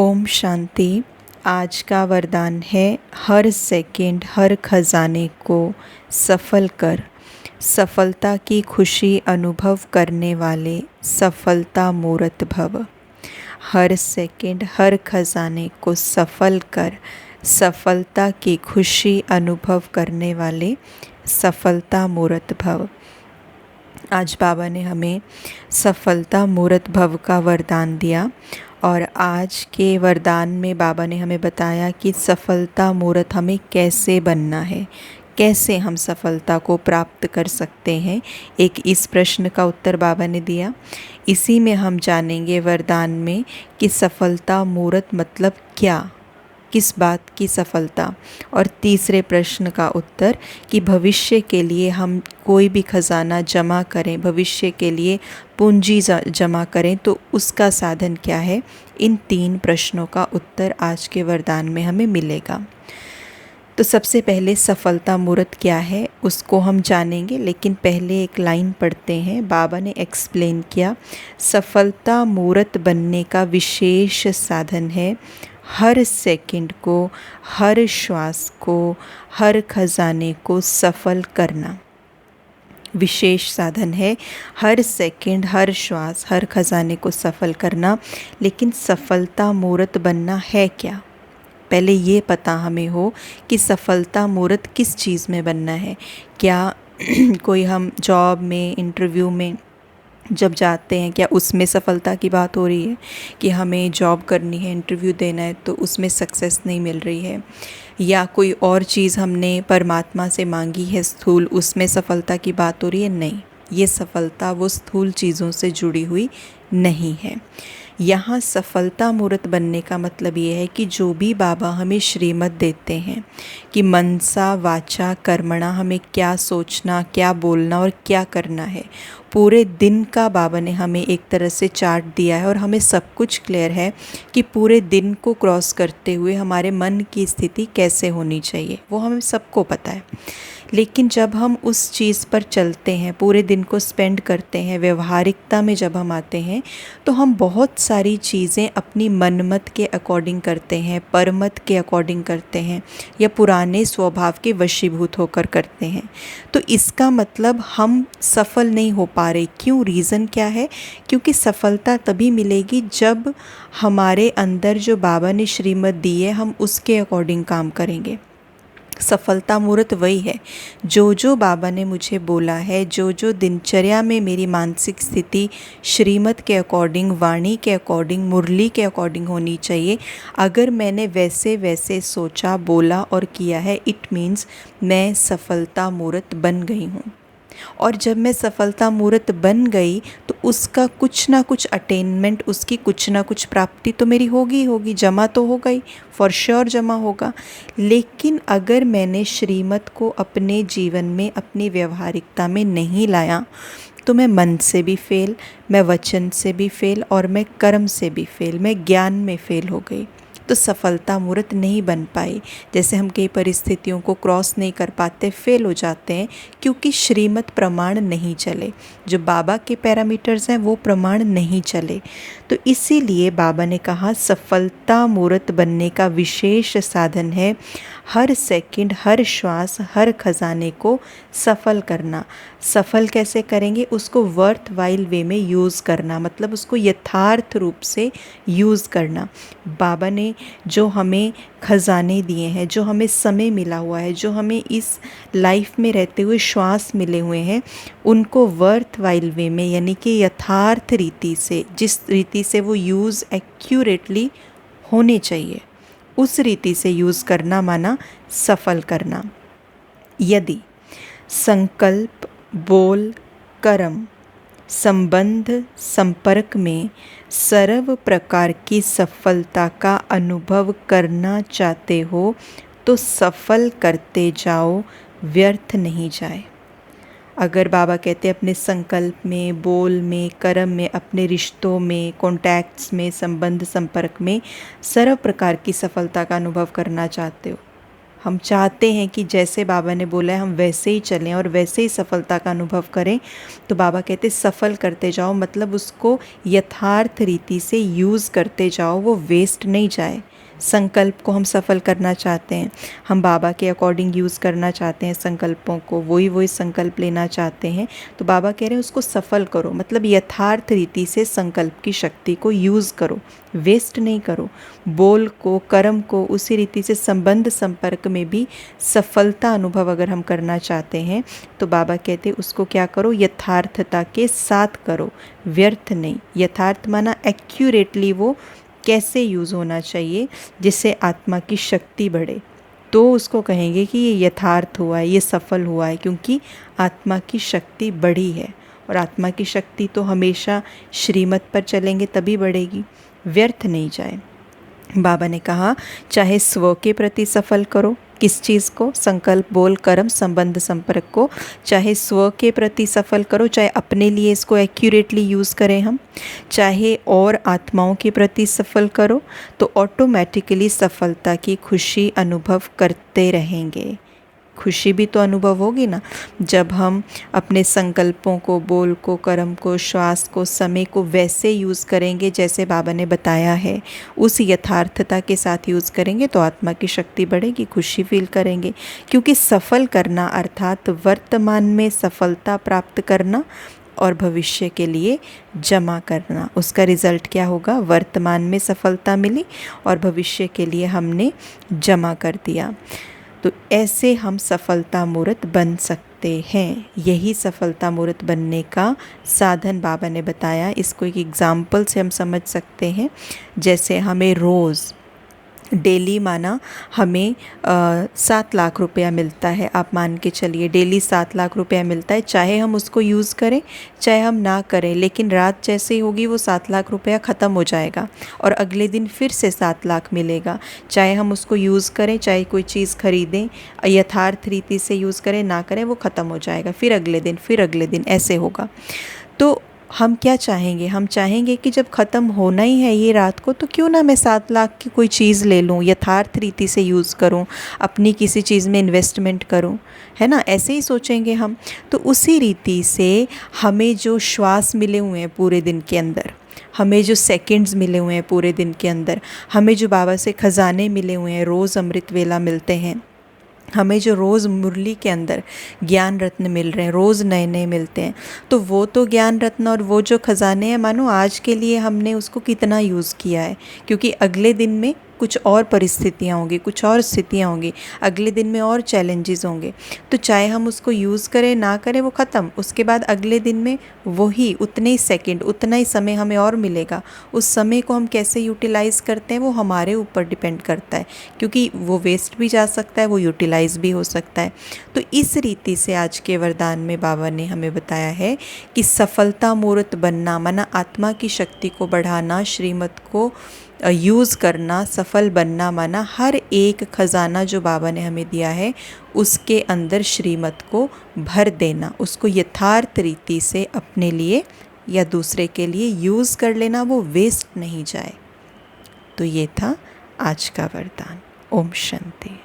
ओम शांति। आज का वरदान है, हर सेकंड हर खजाने को सफल कर। सफलता की खुशी अनुभव करने वाले सफलता मूर्त भव। हर सेकंड हर खजाने को सफल कर, सफलता की खुशी अनुभव करने वाले सफलता मूर्त भव। आज बाबा ने हमें सफलता मूर्त भव का वरदान दिया और आज के वरदान में बाबा ने हमें बताया कि सफलता मूर्त हमें कैसे बनना है, कैसे हम सफलता को प्राप्त कर सकते हैं। एक इस प्रश्न का उत्तर बाबा ने दिया। इसी में हम जानेंगे वरदान में कि सफलता मूर्त मतलब क्या, किस बात की सफलता। और तीसरे प्रश्न का उत्तर कि भविष्य के लिए हम कोई भी खजाना जमा करें, भविष्य के लिए पूंजी जमा करें तो उसका साधन क्या है। इन 3 प्रश्नों का उत्तर आज के वरदान में हमें मिलेगा। तो सबसे पहले सफलता मूर्त क्या है उसको हम जानेंगे, लेकिन पहले एक लाइन पढ़ते हैं। बाबा ने एक्सप्लेन किया, सफलता मूर्त बनने का विशेष साधन है हर सेकंड को, हर श्वास को, हर खजाने को सफल करना। विशेष साधन है हर सेकंड हर श्वास हर खजाने को सफल करना। लेकिन सफलता मूर्त बनना है क्या, पहले ये पता हमें हो कि सफलता मूर्त किस चीज़ में बनना है। क्या कोई हम जॉब में, इंटरव्यू में जब जाते हैं, क्या उसमें सफलता की बात हो रही है कि हमें जॉब करनी है, इंटरव्यू देना है तो उसमें सक्सेस नहीं मिल रही है, या कोई और चीज़ हमने परमात्मा से मांगी है स्थूल, उसमें सफलता की बात हो रही है। नहीं, ये सफलता वो स्थूल चीज़ों से जुड़ी हुई नहीं है। यहाँ सफलता मूर्त बनने का मतलब ये है कि जो भी बाबा हमें श्रीमत देते हैं कि मनसा वाचा कर्मणा, हमें क्या सोचना, क्या बोलना और क्या करना है, पूरे दिन का बाबा ने हमें एक तरह से चार्ट दिया है और हमें सब कुछ क्लियर है कि पूरे दिन को क्रॉस करते हुए हमारे मन की स्थिति कैसे होनी चाहिए, वो हमें सबको पता है। लेकिन जब हम उस चीज़ पर चलते हैं, पूरे दिन को स्पेंड करते हैं, व्यवहारिकता में जब हम आते हैं तो हम बहुत सारी चीज़ें अपनी मनमत के अकॉर्डिंग करते हैं, परमत के अकॉर्डिंग करते हैं, या पुराने स्वभाव के वशीभूत होकर करते हैं। तो इसका मतलब हम सफल नहीं हो पा रहे। क्यों? रीज़न क्या है? क्योंकि सफलता तभी मिलेगी जब हमारे अंदर जो बाबा ने श्रीमत दी है हम उसके अकॉर्डिंग काम करेंगे। सफलता मूर्त वही है जो जो बाबा ने मुझे बोला है, जो जो दिनचर्या में मेरी मानसिक स्थिति श्रीमत के अकॉर्डिंग, वाणी के अकॉर्डिंग, मुरली के अकॉर्डिंग होनी चाहिए। अगर मैंने वैसे वैसे सोचा, बोला और किया है, इट मीन्स मैं सफलता मूर्त बन गई हूँ। और जब मैं सफलता मूर्त बन गई तो उसका कुछ ना कुछ अटेनमेंट, उसकी कुछ ना कुछ प्राप्ति तो मेरी होगी होगी, जमा तो हो गई, फॉर श्योर जमा होगा। लेकिन अगर मैंने श्रीमत को अपने जीवन में, अपनी व्यवहारिकता में नहीं लाया तो मैं मन से भी फेल, मैं वचन से भी फेल और मैं कर्म से भी फेल, मैं ज्ञान में फेल हो गई। तो सफलता मूर्त नहीं बन पाई। जैसे हम कई परिस्थितियों को क्रॉस नहीं कर पाते, फेल हो जाते हैं क्योंकि श्रीमत प्रमाण नहीं चले, जो बाबा के पैरामीटर्स हैं वो प्रमाण नहीं चले। तो इसीलिए बाबा ने कहा सफलता मूर्त बनने का विशेष साधन है हर सेकंड हर श्वास हर खजाने को सफल करना। सफल कैसे करेंगे? उसको वर्थ वाइल वे में यूज़ करना, मतलब उसको यथार्थ रूप से यूज़ करना। बाबा ने जो हमें खजाने दिए हैं, जो हमें समय मिला हुआ है, जो हमें इस लाइफ में रहते हुए श्वास मिले हुए हैं, उनको वर्थ वाइल वे में, यानी कि यथार्थ रीति से, जिस रीति से वो यूज़ एक्यूरेटली होने चाहिए, उस रीति से यूज़ करना माना सफल करना। यदि संकल्प, बोल, कर्म, संबंध, संपर्क में सर्व प्रकार की सफलता का अनुभव करना चाहते हो तो सफल करते जाओ, व्यर्थ नहीं जाए। अगर बाबा कहते हैं अपने संकल्प में, बोल में, कर्म में, अपने रिश्तों में, कॉन्टैक्ट्स में, संबंध संपर्क में सर्व प्रकार की सफलता का अनुभव करना चाहते हो, हम चाहते हैं कि जैसे बाबा ने बोला है हम वैसे ही चलें और वैसे ही सफलता का अनुभव करें, तो बाबा कहते सफल करते जाओ, मतलब उसको यथार्थ रीति से यूज़ करते जाओ, वो वेस्ट नहीं जाए। संकल्प को हम सफल करना चाहते हैं, हम बाबा के अकॉर्डिंग यूज़ करना चाहते हैं संकल्पों को, वही संकल्प लेना चाहते हैं, तो बाबा कह रहे हैं उसको सफल करो, मतलब यथार्थ रीति से संकल्प की शक्ति को यूज़ करो, वेस्ट नहीं करो। बोल को, कर्म को उसी रीति से संबंध संपर्क में भी सफलता अनुभव अगर हम करना चाहते हैं तो बाबा कहते हैं उसको क्या करो, यथार्थता के साथ करो, व्यर्थ नहीं। यथार्थ माना एक्यूरेटली वो कैसे यूज़ होना चाहिए जिससे आत्मा की शक्ति बढ़े, तो उसको कहेंगे कि ये यथार्थ हुआ है, ये सफल हुआ है, क्योंकि आत्मा की शक्ति बढ़ी है। और आत्मा की शक्ति तो हमेशा श्रीमत पर चलेंगे तभी बढ़ेगी, व्यर्थ नहीं जाए। बाबा ने कहा चाहे स्व के प्रति सफल करो, किस चीज़ को, संकल्प, बोल, कर्म, संबंध संपर्क को, चाहे स्व के प्रति सफल करो, चाहे अपने लिए इसको एक्यूरेटली यूज़ करें हम, चाहे और आत्माओं के प्रति सफल करो, तो ऑटोमेटिकली सफलता की खुशी अनुभव करते रहेंगे। खुशी भी तो अनुभव होगी ना, जब हम अपने संकल्पों को, बोल को, कर्म को, श्वास को, समय को वैसे यूज़ करेंगे जैसे बाबा ने बताया है, उस यथार्थता के साथ यूज़ करेंगे तो आत्मा की शक्ति बढ़ेगी, खुशी फील करेंगे। क्योंकि सफल करना अर्थात वर्तमान में सफलता प्राप्त करना और भविष्य के लिए जमा करना, उसका रिज़ल्ट क्या होगा, वर्तमान में सफलता मिली और भविष्य के लिए हमने जमा कर दिया। तो ऐसे हम सफलता मूर्त बन सकते हैं। यही सफलता मूर्त बनने का साधन बाबा ने बताया। इसको एक एग्ज़ाम्पल से हम समझ सकते हैं। जैसे हमें रोज़ डेली माना हमें 7 लाख रुपया मिलता है, आप मान के चलिए डेली 7 लाख रुपया मिलता है, चाहे हम उसको यूज़ करें चाहे हम ना करें, लेकिन रात जैसे ही होगी वो 7 लाख रुपया ख़त्म हो जाएगा और अगले दिन फिर से 7 लाख मिलेगा। चाहे हम उसको यूज़ करें, चाहे कोई चीज़ खरीदें, यथार्थ रीति से यूज़ करें ना करें, वो ख़त्म हो जाएगा, फिर अगले दिन ऐसे होगा। तो हम क्या चाहेंगे, हम चाहेंगे कि जब ख़त्म होना ही है ये रात को, तो क्यों ना मैं 7 लाख की कोई चीज़ ले लूँ, यथार्थ रीति से यूज़ करूँ, अपनी किसी चीज़ में इन्वेस्टमेंट करूँ, है ना, ऐसे ही सोचेंगे हम। तो उसी रीति से हमें जो श्वास मिले हुए हैं पूरे दिन के अंदर, हमें जो सेकंड्स मिले हुए हैं पूरे दिन के अंदर, हमें जो बाबा से ख़जाने मिले हुए हैं, रोज़ अमृत वेला मिलते हैं, हमें जो रोज़ मुरली के अंदर ज्ञान रत्न मिल रहे हैं, रोज़ नए नए मिलते हैं, तो वो तो ज्ञान रत्न और वो जो ख़जाने हैं, मानो आज के लिए हमने उसको कितना यूज़ किया है, क्योंकि अगले दिन में कुछ और परिस्थितियाँ होंगी, कुछ और स्थितियाँ होंगी, अगले दिन में और चैलेंजेस होंगे। तो चाहे हम उसको यूज़ करें ना करें, वो ख़त्म, उसके बाद अगले दिन में वही उतने ही सेकंड, उतना ही समय हमें और मिलेगा। उस समय को हम कैसे यूटिलाइज़ करते हैं वो हमारे ऊपर डिपेंड करता है, क्योंकि वो वेस्ट भी जा सकता है, वो यूटिलाइज़ भी हो सकता है। तो इस रीति से आज के वरदान में बाबा ने हमें बताया है कि सफलता मूर्त बनना माना आत्मा की शक्ति को बढ़ाना, श्रीमत को यूज़ करना, सफल बनना माना हर एक ख़जाना जो बाबा ने हमें दिया है उसके अंदर श्रीमत को भर देना, उसको यथार्थ रीति से अपने लिए या दूसरे के लिए यूज़ कर लेना, वो वेस्ट नहीं जाए। तो ये था आज का वरदान। ओम शांति।